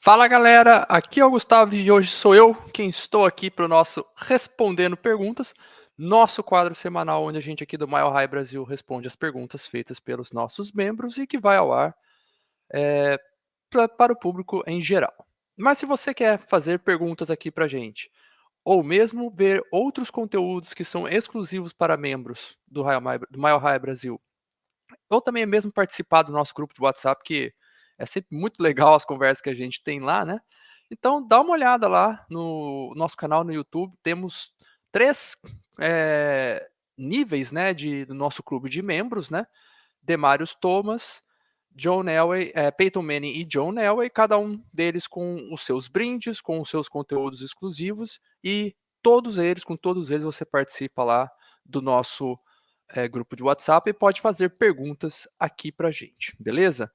Fala galera, aqui é o Gustavo e hoje sou eu quem estou aqui para o nosso Respondendo Perguntas, nosso quadro semanal onde a gente aqui do Mile High Brasil responde as perguntas feitas pelos nossos membros e que vai ao ar eh, para o público em geral. Mas se você quer fazer perguntas aqui para a gente, ou mesmo ver outros conteúdos que são exclusivos para membros do Mile High Brasil, ou também mesmo participar do nosso grupo de WhatsApp, que é sempre muito legal as conversas que a gente tem lá, né. Então dá uma olhada lá no nosso canal no YouTube, temos 3 níveis, né, do nosso clube de membros, né. Demárius Thomas, John Elway, Peyton Manning e John Elway, cada um deles com os seus brindes, com os seus conteúdos exclusivos e com todos eles você participa lá do nosso grupo de WhatsApp e pode fazer perguntas aqui pra gente, beleza?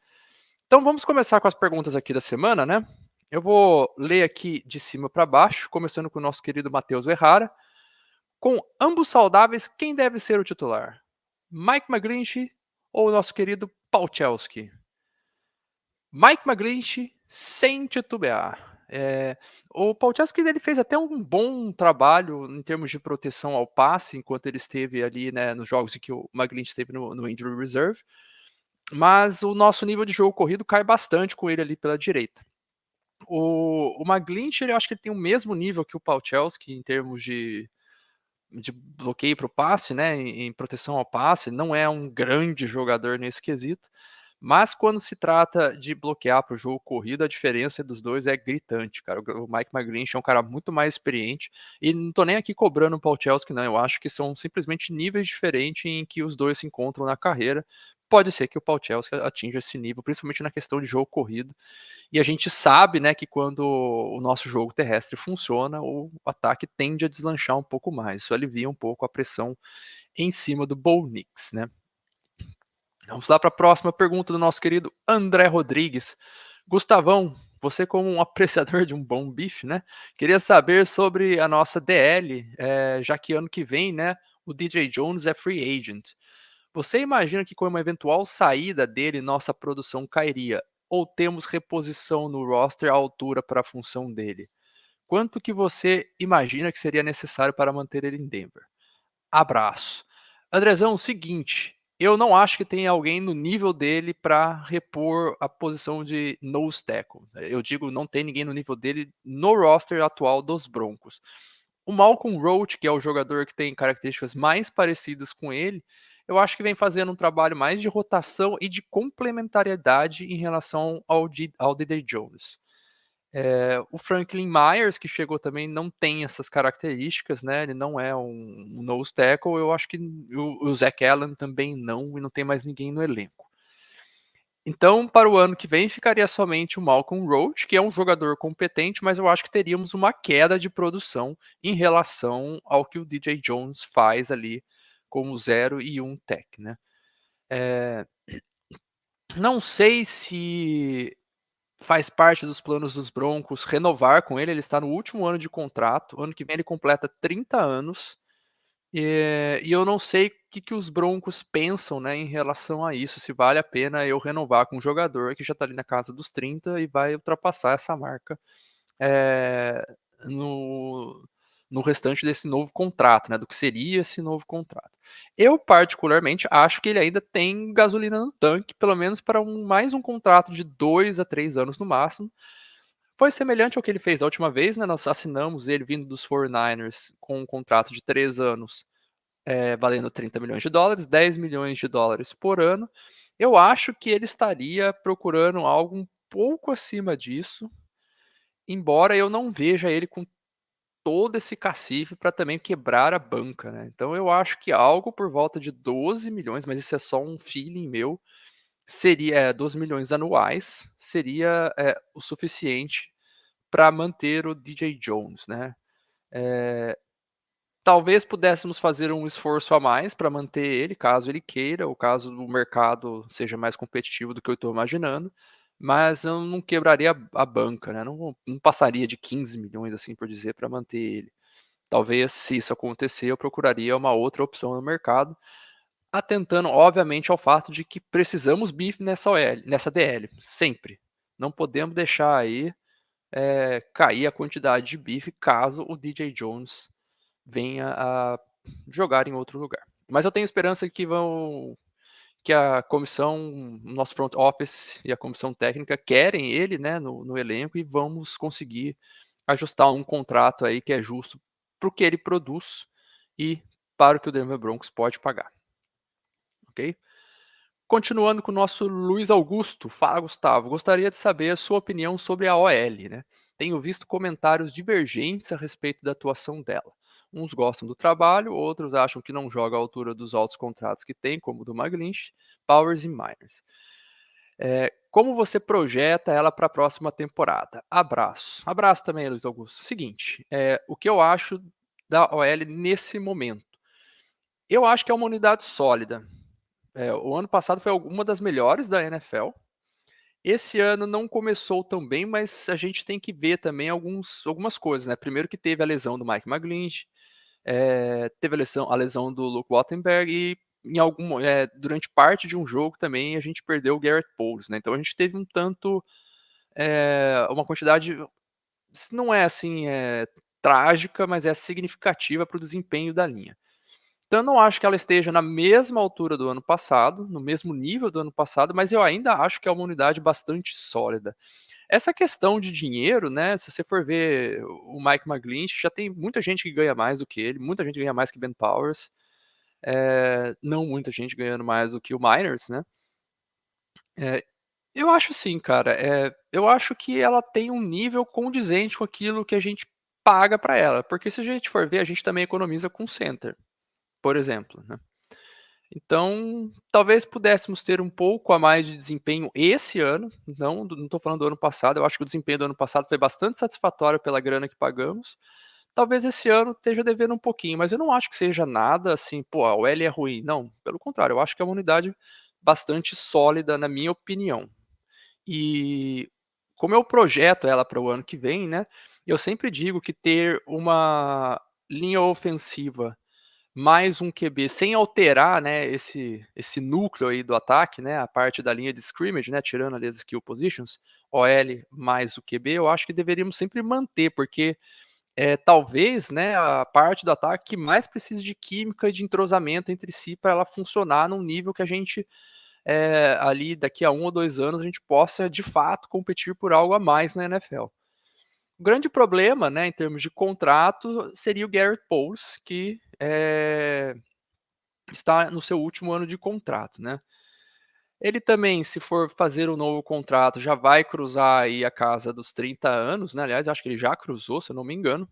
Então vamos começar com as perguntas aqui da semana, né? Eu vou ler aqui de cima para baixo, começando com o nosso querido Matheus Errara. Com ambos saudáveis, quem deve ser o titular? Mike McGlinchey ou o nosso querido Palchowski? Mike McGlinchey, sem titubear. O Palchowski ele fez até um bom trabalho em termos de proteção ao passe, enquanto ele esteve ali, né, nos jogos em que o McGlinchey esteve no Injury Reserve, mas o nosso nível de jogo corrido cai bastante com ele ali pela direita. O McGlinchey, eu acho que ele tem o mesmo nível que o Palchowski em termos de bloqueio para o passe, né, em proteção ao passe, não é um grande jogador nesse quesito, mas quando se trata de bloquear para o jogo corrido, a diferença dos dois é gritante, cara. O Mike McGlinchey é um cara muito mais experiente e não tô nem aqui cobrando o Palchowski não, eu acho que são simplesmente níveis diferentes em que os dois se encontram na carreira. Pode ser que o Palchowski atinja esse nível, principalmente na questão de jogo corrido, e a gente sabe, né, que quando o nosso jogo terrestre funciona, o ataque tende a deslanchar um pouco mais. Isso alivia um pouco a pressão em cima do Bo Nix, né? Vamos lá para a próxima pergunta do nosso querido André Rodrigues. Gustavão, você como um apreciador de um bom bife, né? Queria saber sobre a nossa DL, já que ano que vem, né, o DJ Jones é free agent. Você imagina que com uma eventual saída dele, nossa produção cairia? Ou temos reposição no roster à altura para a função dele? Quanto que você imagina que seria necessário para manter ele em Denver? Abraço. Andrezão, seguinte, eu não acho que tem alguém no nível dele para repor a posição de nose tackle. Eu digo, não tem ninguém no nível dele no roster atual dos Broncos. O Malcolm Roach, que é o jogador que tem características mais parecidas com ele, eu acho que vem fazendo um trabalho mais de rotação e de complementariedade em relação ao D.D. Jones. O Franklin Myers, que chegou também, não tem essas características, né? Ele não é um nose tackle. Eu acho que o Zach Allen também não, e não tem mais ninguém no elenco. Então, para o ano que vem, ficaria somente o Malcolm Roach, que é um jogador competente, mas eu acho que teríamos uma queda de produção em relação ao que o DJ Jones faz ali como 0 e 1 tech, né? Não sei se faz parte dos planos dos Broncos renovar com ele está no último ano de contrato, ano que vem ele completa 30 anos, e eu não sei o que os Broncos pensam, né, em relação a isso, se vale a pena eu renovar com um jogador que já está ali na casa dos 30 e vai ultrapassar essa marca, eh, no no restante desse novo contrato, né, do que seria esse novo contrato. Eu particularmente acho que ele ainda tem gasolina no tanque, pelo menos para mais um contrato de 2 a 3 anos no máximo. Foi semelhante ao que ele fez da última vez, né, nós assinamos ele vindo dos 49ers com um contrato de 3 anos, valendo $30 milhões, $10 milhões por ano. Eu acho que ele estaria procurando algo um pouco acima disso, embora eu não veja ele com todo esse cacife para também quebrar a banca, né. Então eu acho que algo por volta de 12 milhões, mas isso é só um feeling meu, seria 12 milhões anuais, seria, o suficiente para manter o DJ Jones, né. Eh, Talvez pudéssemos fazer um esforço a mais para manter ele, caso ele queira, ou caso o mercado seja mais competitivo do que eu estou imaginando, mas eu não quebraria a banca, né, não passaria de 15 milhões, assim por dizer, para manter ele. Talvez, se isso acontecer, eu procuraria uma outra opção no mercado, atentando, obviamente, ao fato de que precisamos bife nessa DL, sempre. Não podemos deixar aí. cair a quantidade de bife caso o DJ Jones venha a jogar em outro lugar. Mas eu tenho esperança que a comissão, o nosso front office e a comissão técnica querem ele, né, no elenco, e vamos conseguir ajustar um contrato aí que é justo para o que ele produz e para o que o Denver Broncos pode pagar, ok? Continuando com o nosso Luiz Augusto. Fala, Gustavo. Gostaria de saber a sua opinião sobre a OL, né? Tenho visto comentários divergentes a respeito da atuação dela. Uns gostam do trabalho, outros acham que não joga à altura dos altos contratos que tem, como o do McGlinchey, Powers e Myers. Como você projeta ela para a próxima temporada? Abraço. Abraço também, Luiz Augusto. Seguinte, o que eu acho da OL nesse momento? Eu acho que é uma unidade sólida. O ano passado foi uma das melhores da NFL. Esse ano não começou tão bem, mas a gente tem que ver também algumas coisas, né? Primeiro que teve a lesão do Mike McGlinchey, teve a lesão do Luke Wattenberg e durante parte de um jogo também a gente perdeu o Garrett Bowles, né? Então a gente teve uma quantidade, não é assim, trágica, mas é significativa para o desempenho da linha. Então eu não acho que ela esteja na mesma altura do ano passado, no mesmo nível do ano passado, mas eu ainda acho que é uma unidade bastante sólida. Essa questão de dinheiro, né, se você for ver o Mike McGlinchey, já tem muita gente que ganha mais do que ele, muita gente ganha mais que Ben Powers, não muita gente ganhando mais do que o Miners, né. Eh, eu acho assim, cara, eu acho que ela tem um nível condizente com aquilo que a gente paga para ela, porque se a gente for ver, a gente também economiza com center, por exemplo, né. Então, talvez pudéssemos ter um pouco a mais de desempenho esse ano, não estou falando do ano passado, eu acho que o desempenho do ano passado foi bastante satisfatório pela grana que pagamos. Talvez esse ano esteja devendo um pouquinho, mas eu não acho que seja nada assim, pô, a OL é ruim. Não, pelo contrário, eu acho que é uma unidade bastante sólida, na minha opinião. E como eu projeto ela para o ano que vem, né, eu sempre digo que ter uma linha ofensiva mais um QB sem alterar, né, esse núcleo aí do ataque, né, a parte da linha de scrimmage, né, tirando ali as skill positions, OL mais o QB, eu acho que deveríamos sempre manter, porque talvez, né, a parte do ataque que mais precise de química e de entrosamento entre si para ela funcionar num nível que a gente, ali daqui a 1 ou 2 anos, a gente possa de fato competir por algo a mais na NFL. O grande problema, né, em termos de contrato, seria o Garrett Bowles, que está no seu último ano de contrato, né. Ele também, se for fazer um novo contrato, já vai cruzar aí a casa dos 30 anos, né, aliás, acho que ele já cruzou, se eu não me engano.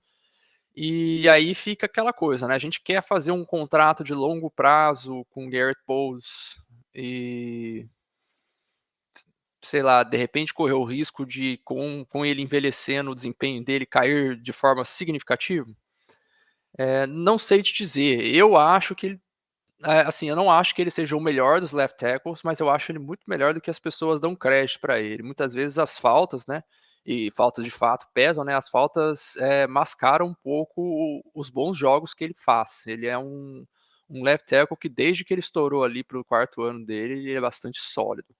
E aí fica aquela coisa, né, a gente quer fazer um contrato de longo prazo com o Garrett Bowles e, sei lá, de repente correr o risco de com ele envelhecendo, o desempenho dele cair de forma significativa? Não sei te dizer, eu acho que ele assim, eu não acho que ele seja o melhor dos left tackles, mas eu acho ele muito melhor do que as pessoas dão crédito para ele. Muitas vezes as faltas, né, e faltas de fato pesam, né, as faltas, mascaram um pouco os bons jogos que ele faz. Ele é um left tackle que desde que ele estourou ali para o 4º ano dele, ele é bastante sólido.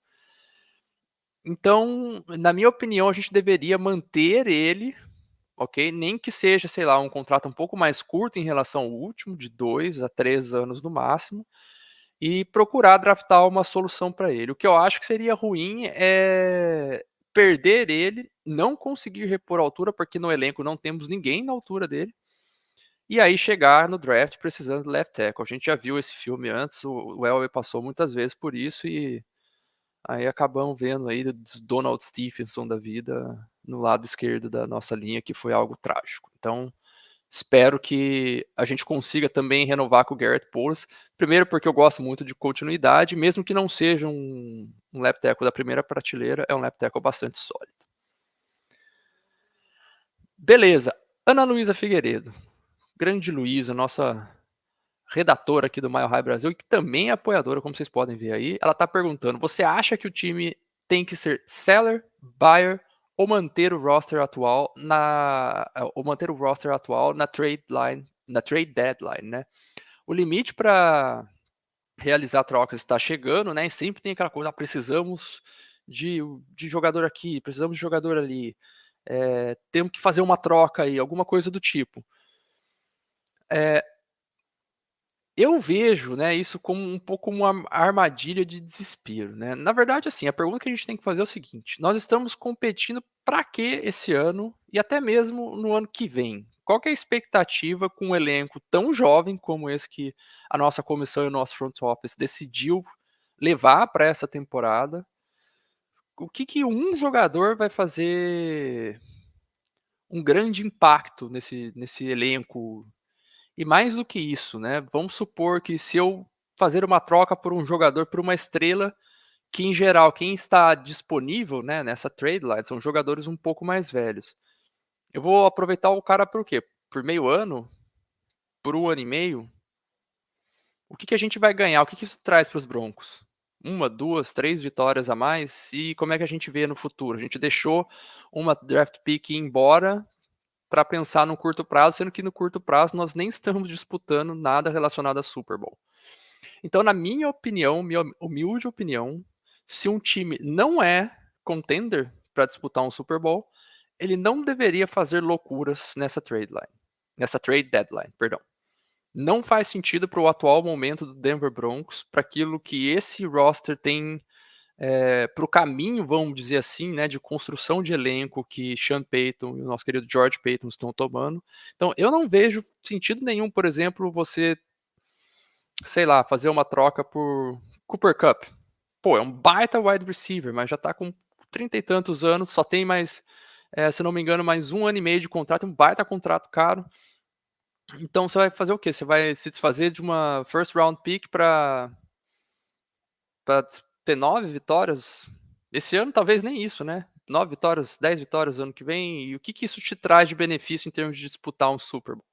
Então, na minha opinião, a gente deveria manter ele, ok, nem que seja, sei lá, um contrato um pouco mais curto em relação ao último, de 2 a 3 anos no máximo, e procurar draftar uma solução para ele. O que eu acho que seria ruim é perder ele, não conseguir repor a altura, porque no elenco não temos ninguém na altura dele, e aí chegar no draft precisando de left tackle. A gente já viu esse filme antes, o Elway passou muitas vezes por isso e aí acabamos vendo aí dos Donald Stephenson da vida no lado esquerdo da nossa linha, que foi algo trágico. Então, espero que a gente consiga também renovar com o Garrett Bowles. Primeiro porque eu gosto muito de continuidade, mesmo que não seja um left tackle da primeira prateleira, é um left tackle bastante sólido. Beleza, Ana Luísa Figueiredo. Grande Luísa, nossa redatora aqui do Mile High Brasil, e que também é apoiadora, como vocês podem ver aí. Ela está perguntando: você acha que o time tem que ser seller, buyer ou manter o roster atual na trade deadline, né? O limite para realizar trocas está chegando, né? E sempre tem aquela coisa: precisamos de jogador aqui, precisamos de jogador ali. temos que fazer uma troca aí, alguma coisa do tipo. Eu vejo, né, isso como um pouco uma armadilha de desespero, né. Na verdade, assim, a pergunta que a gente tem que fazer é o seguinte: nós estamos competindo para quê esse ano e até mesmo no ano que vem? Qual que é a expectativa com um elenco tão jovem como esse que a nossa comissão e o nosso front office decidiu levar para essa temporada? O que que um jogador vai fazer um grande impacto nesse elenco? E mais do que isso, né, vamos supor que se eu fazer uma troca por um jogador, por uma estrela, que em geral quem está disponível, né, nessa trade line são jogadores um pouco mais velhos. Eu vou aproveitar o cara por quê? Por meio ano? Por um ano e meio? O que que a gente vai ganhar? O que que isso traz para os Broncos? Uma, 2, 3 vitórias a mais? E como é que a gente vê no futuro? A gente deixou uma draft pick ir embora para pensar no curto prazo, sendo que no curto prazo nós nem estamos disputando nada relacionado a Super Bowl. Então, na minha opinião, minha humilde opinião, se um time não é contender para disputar um Super Bowl, ele não deveria fazer loucuras nessa trade deadline, perdão. Não faz sentido para o atual momento do Denver Broncos, para aquilo que esse roster tem, para o caminho, vamos dizer assim, né, de construção de elenco que Sean Payton e o nosso querido George Payton estão tomando. Então, eu não vejo sentido nenhum, por exemplo, você, sei lá, fazer uma troca por Cooper Kupp. Pô, é um baita wide receiver, mas já tá com 30 e tantos anos, só tem mais, se não me engano, mais um ano e meio de contrato, um baita contrato caro. Então você vai fazer o quê? Você vai se desfazer de uma first round pick pra ter 9 vitórias? Esse ano talvez nem isso, né? 9 vitórias, 10 vitórias ano que vem, e o que que isso te traz de benefício em termos de disputar um Super Bowl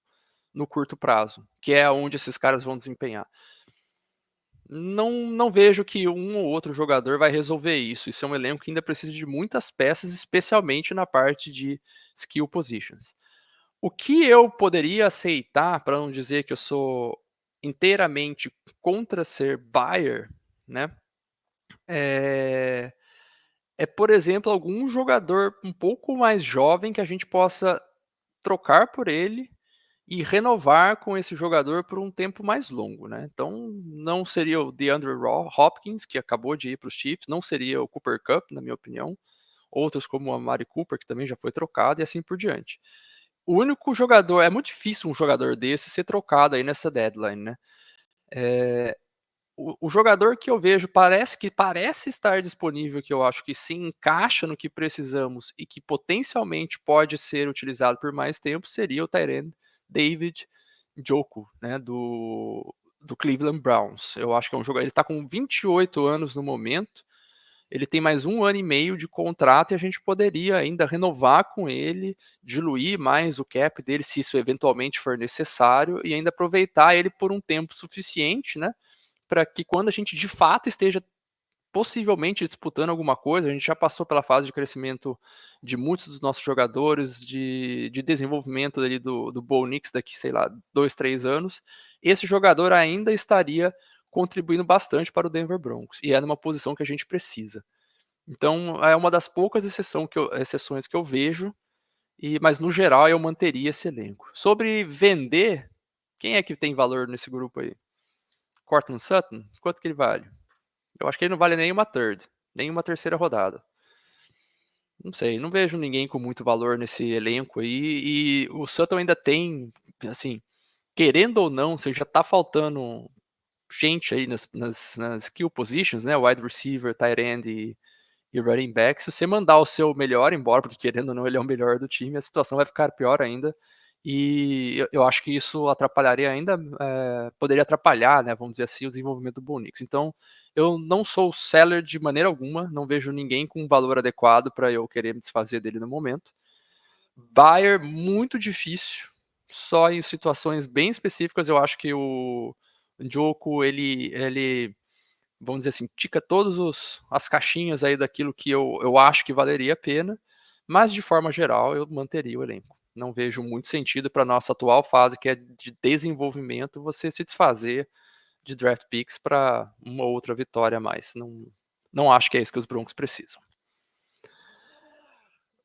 no curto prazo, que é onde esses caras vão desempenhar? Não vejo que um ou outro jogador vai resolver isso. Isso é um elenco que ainda precisa de muitas peças, especialmente na parte de skill positions. O que eu poderia aceitar, para não dizer que eu sou inteiramente contra ser buyer, né, é por exemplo, algum jogador um pouco mais jovem que a gente possa trocar por ele e renovar com esse jogador por um tempo mais longo, né. Então, não seria o DeAndre Hopkins, que acabou de ir para os Chiefs, não seria o Cooper Kupp, na minha opinião, outros como o Amari Cooper, que também já foi trocado, e assim por diante. O único jogador, é muito difícil um jogador desse ser trocado aí nessa deadline, né. Eh, o jogador que eu vejo parece estar disponível, que eu acho que se encaixa no que precisamos e que potencialmente pode ser utilizado por mais tempo, seria o tight end David Njoku, né, do Cleveland Browns. Eu acho que é um jogador, ele está com 28 anos no momento, ele tem mais um ano e meio de contrato e a gente poderia ainda renovar com ele, diluir mais o cap dele, se isso eventualmente for necessário, e ainda aproveitar ele por um tempo suficiente, né, para que quando a gente de fato esteja possivelmente disputando alguma coisa, a gente já passou pela fase de crescimento de muitos dos nossos jogadores, de desenvolvimento ali do Bo Nix daqui, sei lá, 2, 3 anos, esse jogador ainda estaria contribuindo bastante para o Denver Broncos, e é numa posição que a gente precisa. Então é uma das poucas exceções que eu vejo, mas no geral eu manteria esse elenco. Sobre vender, quem é que tem valor nesse grupo aí? Courtland Sutton? Quanto que ele vale? Eu acho que ele não vale nem uma third, nem uma terceira rodada. Não sei, não vejo ninguém com muito valor nesse elenco aí, e o Sutton ainda tem, assim, querendo ou não, você já tá faltando gente aí nas skill positions, né, wide receiver, tight end e running back. Se você mandar o seu melhor embora, porque querendo ou não ele é o melhor do time, a situação vai ficar pior ainda. E eu acho que isso atrapalharia ainda, poderia atrapalhar, né, vamos dizer assim, o desenvolvimento do Bo Nix. Então, eu não sou seller de maneira alguma, não vejo ninguém com um valor adequado para eu querer me desfazer dele no momento. Buyer, muito difícil, só em situações bem específicas. Eu acho que o Njoku, ele vamos dizer assim, tica todos as caixinhas aí daquilo que eu acho que valeria a pena, mas de forma geral eu manteria o elenco. Não vejo muito sentido para nossa atual fase, que é de desenvolvimento, você se desfazer de draft picks para uma outra vitória a mais. Não acho que é isso que os Broncos precisam.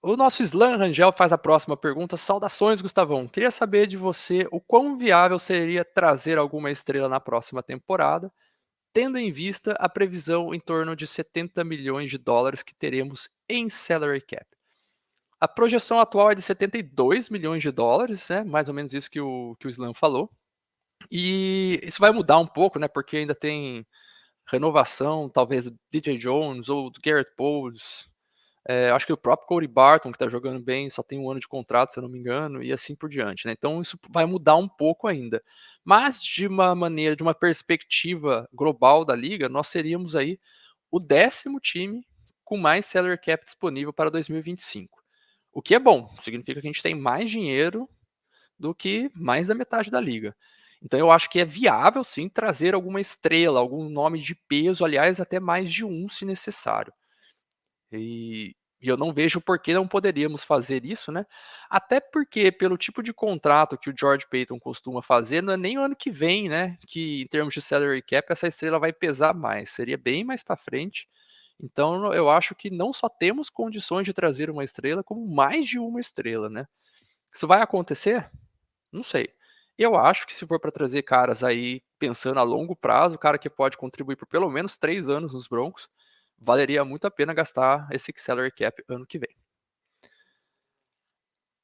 O nosso Slan Rangel faz a próxima pergunta. Saudações, Gustavão. Queria saber de você o quão viável seria trazer alguma estrela na próxima temporada, tendo em vista a previsão em torno de 70 milhões de dólares que teremos em salary cap. A projeção atual é de 72 milhões de dólares, né? Mais ou menos isso que o Slan falou. E isso vai mudar um pouco, né? Porque ainda tem renovação, talvez do DJ Jones ou do Garrett Bowles. Acho que o próprio Cody Barton, que está jogando bem, só tem 1 ano de contrato, se eu não me engano, e assim por diante, né? Então isso vai mudar um pouco ainda. Mas de uma maneira, de uma perspectiva global da liga, nós seríamos aí o 10º time com mais salary cap disponível para 2025. O que é bom, significa que a gente tem mais dinheiro do que mais da metade da liga. Então eu acho que é viável sim trazer alguma estrela, algum nome de peso, aliás, até mais de um se necessário. E eu não vejo por que não poderíamos fazer isso, né? Até porque, pelo tipo de contrato que o George Payton costuma fazer, não é nem o ano que vem, né? Que em termos de salary cap, essa estrela vai pesar mais. Seria bem mais para frente. Então eu acho que não só temos condições de trazer uma estrela, como mais de uma estrela, né? Isso vai acontecer? Não sei. Eu acho que se for para trazer caras aí pensando a longo prazo, cara que pode contribuir por pelo menos 3 anos nos Broncos, valeria muito a pena gastar esse salary cap ano que vem.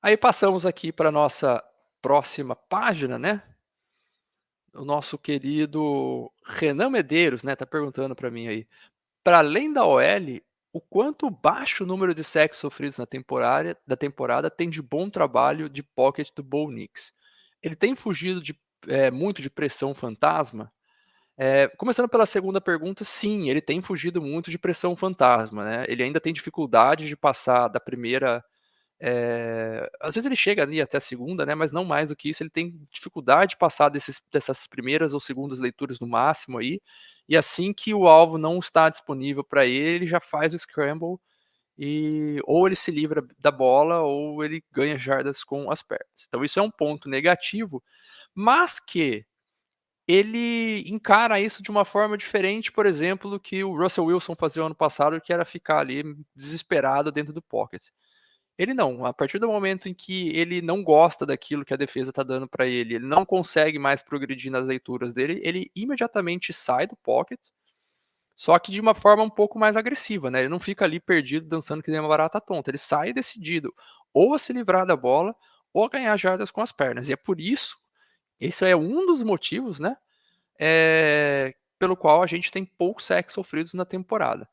Aí passamos aqui para nossa próxima página, né? O nosso querido Renan Medeiros, né, tá perguntando para mim aí. Para além da OL, o quanto baixo número de sacks sofridos na temporada tem de bom trabalho de pocket do Bo Nix? Ele tem fugido muito de pressão fantasma? Começando pela segunda pergunta, sim, ele tem fugido muito de pressão fantasma, né? Ele ainda tem dificuldade de passar da primeira. Às vezes ele chega ali até a segunda, né? Mas não mais do que isso. Ele tem dificuldade de passar dessas primeiras ou segundas leituras no máximo aí. E assim que o alvo não está disponível para ele, ele já faz o scramble e ou ele se livra da bola ou ele ganha jardas com as pernas. Então isso é um ponto negativo, mas que ele encara isso de uma forma diferente, por exemplo, do que o Russell Wilson fazia o ano passado, que era ficar ali desesperado dentro do pocket. Ele não, a partir do momento em que ele não gosta daquilo que a defesa está dando para ele, ele não consegue mais progredir nas leituras dele, ele imediatamente sai do pocket, só que de uma forma um pouco mais agressiva, né? Ele não fica ali perdido dançando que nem uma barata tonta, ele sai decidido ou a se livrar da bola ou a ganhar jardas com as pernas. E é por isso, esse é um dos motivos, né? Pelo qual a gente tem poucos sacks sofridos na temporada.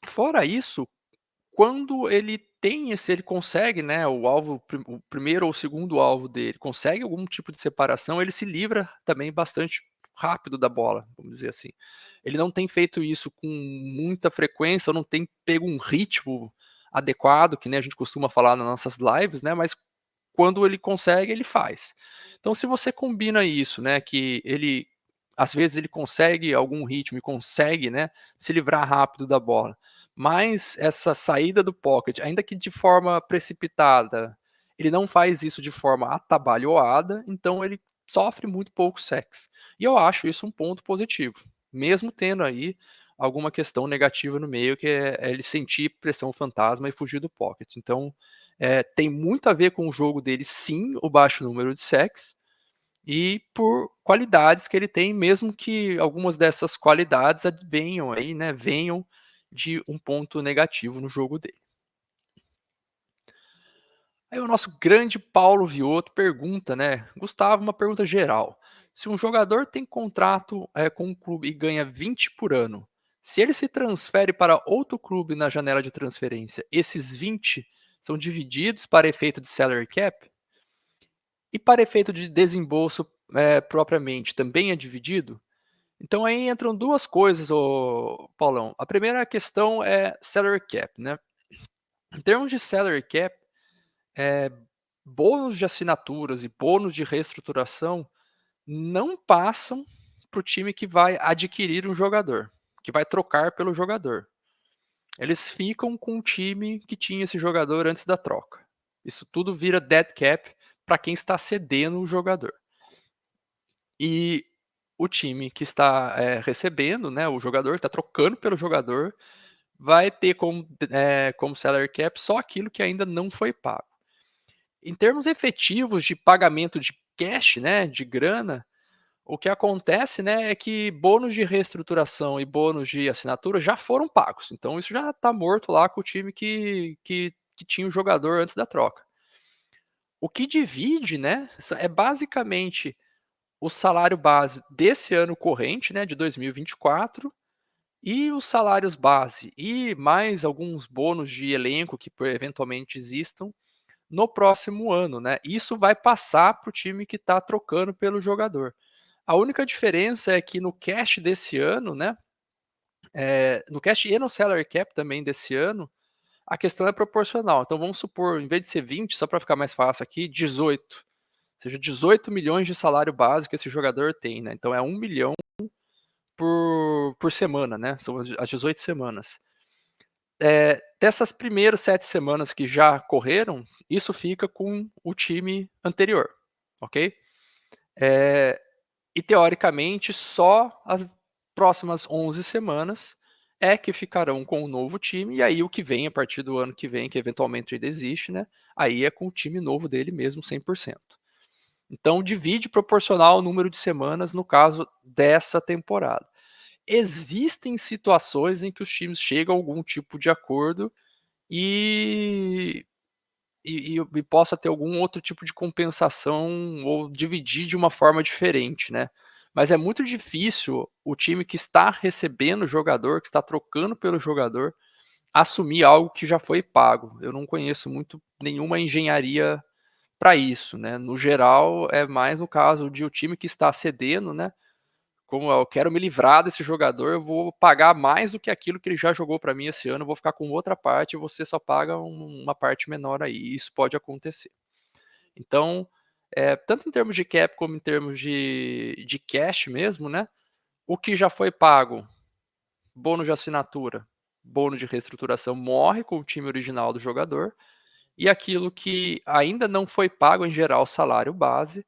Fora isso, quando ele tem ele consegue, né, o alvo, o primeiro ou o segundo alvo dele, consegue algum tipo de separação, ele se livra também bastante rápido da bola, vamos dizer assim. Ele não tem feito isso com muita frequência, ou não tem pego um ritmo adequado, que nem a gente costuma falar nas nossas lives, né, mas quando ele consegue, ele faz. Então se você combina isso, né, que ele às vezes ele consegue algum ritmo e consegue, né, se livrar rápido da bola, mas essa saída do pocket, ainda que de forma precipitada, ele não faz isso de forma atabalhoada, então ele sofre muito pouco sacks. E eu acho isso um ponto positivo, mesmo tendo aí alguma questão negativa no meio, que é ele sentir pressão fantasma e fugir do pocket. Então, tem muito a ver com o jogo dele, sim, o baixo número de sacks, e por qualidades que ele tem, mesmo que algumas dessas qualidades venham aí, né, venham de um ponto negativo no jogo dele. Aí o nosso grande Paulo Viotto pergunta, né, Gustavo, uma pergunta geral. Se um jogador tem contrato com um clube e ganha 20 por ano, se ele se transfere para outro clube na janela de transferência, esses 20 são divididos para efeito de salary cap? E para efeito de desembolso propriamente, também é dividido? Então aí entram duas coisas, Paulão. A primeira questão é salary cap, né? Em termos de salary cap, eh, bônus de assinaturas e bônus de reestruturação não passam para o time que vai adquirir um jogador, que vai trocar pelo jogador. Eles ficam com o time que tinha esse jogador antes da troca. Isso tudo vira dead cap para quem está cedendo o jogador. E o time que está recebendo, né, o jogador, está trocando pelo jogador, vai ter como salary cap só aquilo que ainda não foi pago. Em termos efetivos de pagamento de cash, né, de grana, o que acontece, né, é que bônus de reestruturação e bônus de assinatura já foram pagos. Então isso já está morto lá com o time que tinha o jogador antes da troca. O que divide, né, é basicamente o salário base desse ano corrente, né, de 2024, e os salários base e mais alguns bônus de elenco que eventualmente existam no próximo ano, né? Isso vai passar para o time que está trocando pelo jogador. A única diferença é que no cash desse ano, né? No cash e no salary cap também desse ano, a questão é proporcional. Então vamos supor, em vez de ser 20, só para ficar mais fácil aqui, 18. Ou seja, 18 milhões de salário base que esse jogador tem, né? Então é 1 milhão por semana, né? São as 18 semanas. Dessas primeiras 7 semanas que já correram, isso fica com o time anterior, ok? E teoricamente, só as próximas 11 semanas é que ficarão com o novo time, e aí o que vem a partir do ano que vem, que eventualmente ainda existe, né? Aí é com o time novo dele mesmo, 100%. Então, divide proporcional ao número de semanas no caso dessa temporada. Existem situações em que os times chegam a algum tipo de acordo e, e possa ter algum outro tipo de compensação ou dividir de uma forma diferente, né? Mas é muito difícil o time que está recebendo o jogador, que está trocando pelo jogador, assumir algo que já foi pago. Eu não conheço muito nenhuma engenharia para isso, né? No geral, é mais no caso de o time que está cedendo, né? Como eu quero me livrar desse jogador, eu vou pagar mais do que aquilo que ele já jogou para mim esse ano, eu vou ficar com outra parte e você só paga uma parte menor aí. Isso pode acontecer. Então, tanto em termos de cap como em termos de cash mesmo, né? O que já foi pago, bônus de assinatura, bônus de reestruturação, morre com o time original do jogador. E aquilo que ainda não foi pago, em geral, salário base,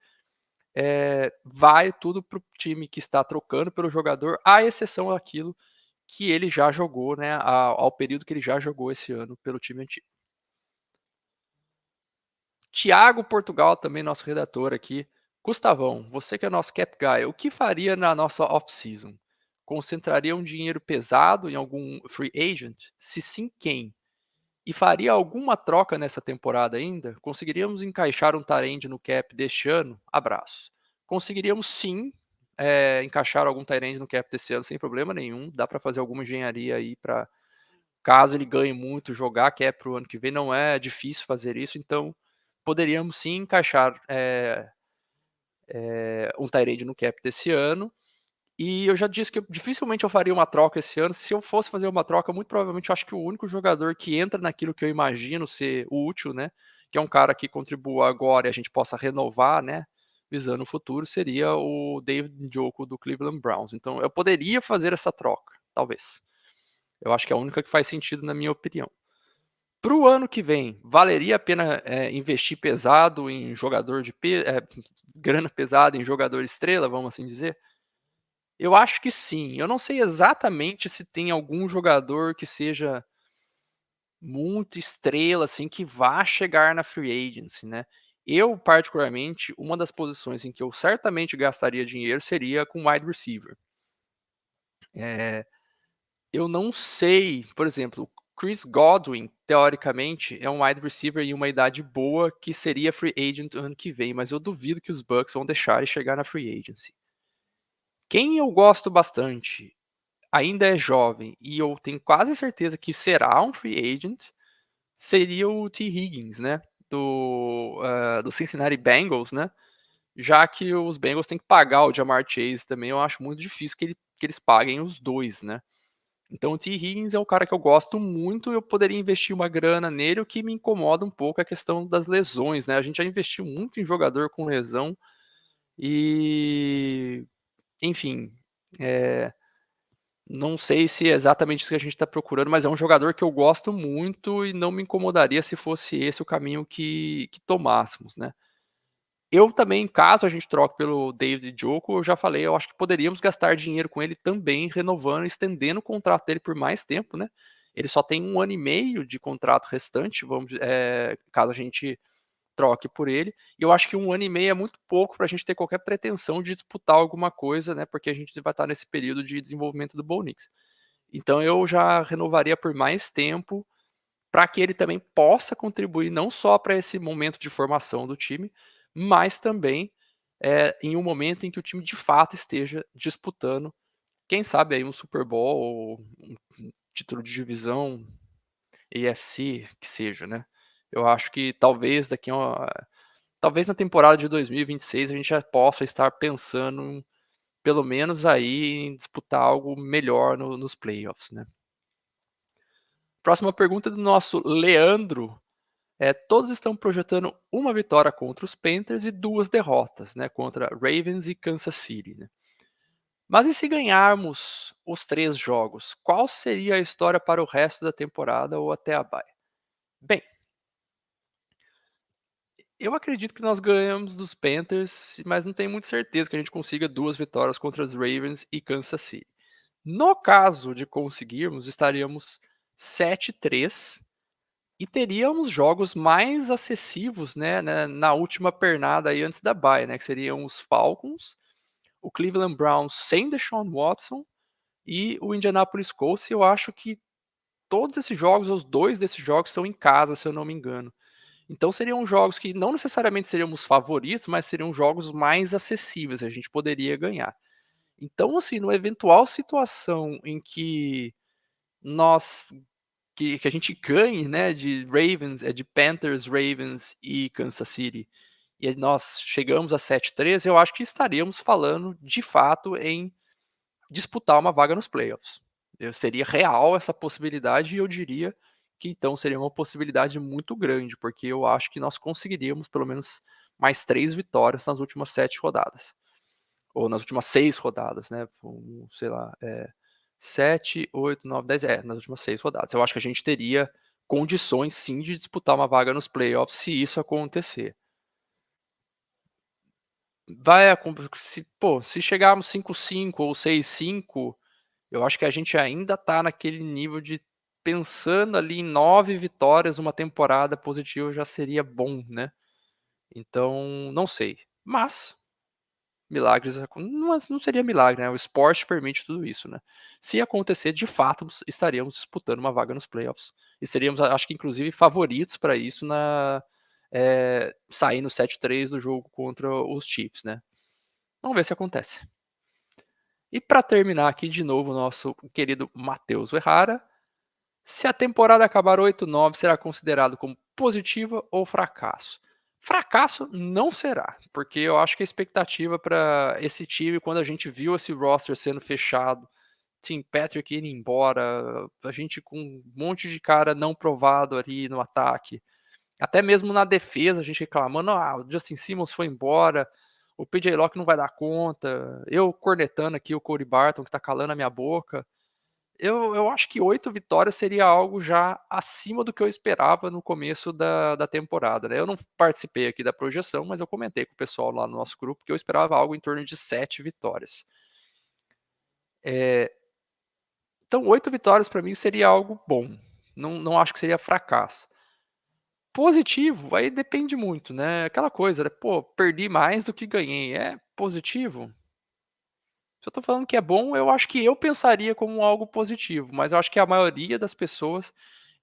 vai tudo para o time que está trocando pelo jogador, à exceção daquilo que ele já jogou, né, ao período que ele já jogou esse ano pelo time antigo. Tiago Portugal, também nosso redator aqui. Gustavão, você que é nosso cap guy, o que faria na nossa off-season? Concentraria um dinheiro pesado em algum free agent? Se sim, quem? E faria alguma troca nessa temporada ainda? Conseguiríamos encaixar um Tyrande no cap deste ano? Abraços. Conseguiríamos sim encaixar algum Tyrande no cap desse ano sem problema nenhum. Dá para fazer alguma engenharia aí para caso ele ganhe muito, jogar cap para o ano que vem. Não é difícil fazer isso, então poderíamos sim encaixar um Tyrande no cap desse ano. E eu já disse que dificilmente eu faria uma troca esse ano. Se eu fosse fazer uma troca, muito provavelmente eu acho que o único jogador que entra naquilo que eu imagino ser útil, né? Que é um cara que contribua agora e a gente possa renovar, né? Visando o futuro, seria o David Njoku do Cleveland Browns. Então eu poderia fazer essa troca, talvez. Eu acho que é a única que faz sentido, na minha opinião. Para o ano que vem, valeria a pena investir pesado em jogador grana pesada em jogador estrela, vamos assim dizer? Eu acho que sim. Eu não sei exatamente se tem algum jogador que seja muito estrela, assim, que vá chegar na free agency, né? Eu, particularmente, uma das posições em que eu certamente gastaria dinheiro seria com wide receiver. Eu não sei, por exemplo, Chris Godwin, teoricamente, é um wide receiver em uma idade boa que seria free agent ano que vem, mas eu duvido que os Bucks vão deixar ele chegar na free agency. Quem eu gosto bastante ainda é jovem e eu tenho quase certeza que será um free agent, seria o T. Higgins, né? Do Cincinnati Bengals, né? Já que os Bengals têm que pagar o Jamar Chase também, eu acho muito difícil que eles paguem os dois, né? Então o T. Higgins é um cara que eu gosto muito, eu poderia investir uma grana nele, o que me incomoda um pouco é a questão das lesões, né? A gente já investiu muito em jogador com lesão e, enfim, é, não sei se é exatamente isso que a gente está procurando, mas é um jogador que eu gosto muito e não me incomodaria se fosse esse o caminho que tomássemos, né? Eu também, caso a gente troque pelo David Njoku, eu já falei, eu acho que poderíamos gastar dinheiro com ele também, renovando, estendendo o contrato dele por mais tempo, né? ele só tem 1 ano e meio de contrato restante, caso a gente troque por ele, e eu acho que 1 ano e meio é muito pouco para a gente ter qualquer pretensão de disputar alguma coisa, né, porque a gente vai estar nesse período de desenvolvimento do Bo Nix. Então eu já renovaria por mais tempo, para que ele também possa contribuir não só para esse momento de formação do time, mas também, em um momento em que o time de fato esteja disputando, quem sabe aí um Super Bowl ou um título de divisão, AFC, que seja, né. Eu acho que talvez na temporada de 2026 a gente já possa estar pensando, pelo menos aí, em disputar algo melhor nos playoffs, né. Próxima pergunta do nosso Leandro. Todos estão projetando uma vitória contra os Panthers e 2 derrotas, né, contra Ravens e Kansas City, né. Mas e se ganharmos os 3 jogos, qual seria a história para o resto da temporada ou até a bye? Bem, eu acredito que nós ganhamos dos Panthers, mas não tenho muita certeza que a gente consiga 2 vitórias contra os Ravens e Kansas City. No caso de conseguirmos, estaríamos 7-3 e teríamos jogos mais acessivos, né, na última pernada aí antes da bye, né, que seriam os Falcons, o Cleveland Browns sem Deshaun Watson e o Indianapolis Colts. E eu acho que todos esses jogos, os 2 desses jogos são em casa, se eu não me engano. Então seriam jogos que não necessariamente seríamos favoritos, mas seriam jogos mais acessíveis, a gente poderia ganhar. Então, assim, no eventual situação em que nós que a gente ganhe, né, de Panthers, Ravens e Kansas City, e aí nós chegamos a 7-3, eu acho que estaríamos falando de fato em disputar uma vaga nos playoffs. Seria real essa possibilidade e eu diria que então seria uma possibilidade muito grande, porque eu acho que nós conseguiríamos pelo menos mais 3 vitórias nas últimas 7 rodadas, ou nas últimas 6 rodadas, né, sei lá, 7, 8, 9, 10, nas últimas 6 rodadas. Eu acho que a gente teria condições sim de disputar uma vaga nos playoffs se isso acontecer. Vai acon se chegarmos 5-5 ou 6-5, eu acho que a gente ainda tá naquele nível de pensando ali em 9 vitórias, uma temporada positiva já seria bom, né. Então, não sei, mas milagres não seria milagre, né, o esporte permite tudo isso, né. Se acontecer, de fato, estaríamos disputando uma vaga nos playoffs e seríamos, acho que inclusive favoritos para isso saindo 7-3 do jogo contra os Chiefs, né. Vamos ver se acontece. E para terminar aqui de novo o nosso querido Matheus Errara, se a temporada acabar 8-9, será considerado como positiva ou fracasso? Fracasso não será, porque eu acho que a expectativa para esse time, quando a gente viu esse roster sendo fechado, Tim Patrick indo embora, a gente com um monte de cara não provado ali no ataque, até mesmo na defesa, a gente reclamando: "Ah, o Justin Simmons foi embora, o PJ Locke não vai dar conta", eu cornetando aqui o Cody Barton que tá calando a minha boca. Eu acho que 8 vitórias seria algo já acima do que eu esperava no começo da temporada, né. Eu não participei aqui da projeção, mas eu comentei com o pessoal lá no nosso grupo que eu esperava algo em torno de 7 vitórias. Eh, então 8 vitórias para mim seria algo bom, não acho que seria fracasso. Positivo, aí depende muito, né, aquela coisa, né, pô, perdi mais do que ganhei, é positivo? Se eu tô falando que é bom, eu acho que eu pensaria como algo positivo, mas eu acho que a maioria das pessoas,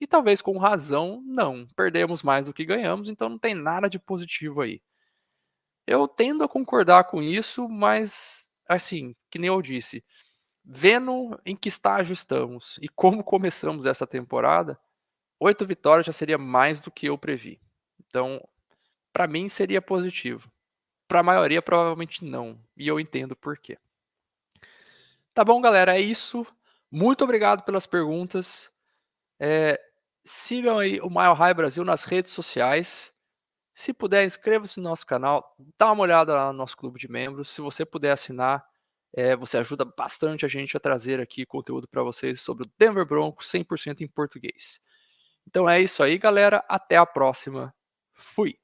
e talvez com razão, não. Perdemos mais do que ganhamos, então não tem nada de positivo aí. Eu tendo a concordar com isso, mas, assim, que nem eu disse, vendo em que estágio estamos e como começamos essa temporada, 8 vitórias já seria mais do que eu previ. Então, pra mim seria positivo. Pra maioria, provavelmente não, e eu entendo por quê. Tá bom, galera, é isso. Muito obrigado pelas perguntas. Eh, Sigam aí o Mile High Brasil nas redes sociais. Se puder, inscreva-se no nosso canal, dá uma olhada lá no nosso clube de membros. Se você puder assinar, você ajuda bastante a gente a trazer aqui conteúdo para vocês sobre o Denver Broncos 100% em português. Então é isso aí, galera. Até a próxima. Fui.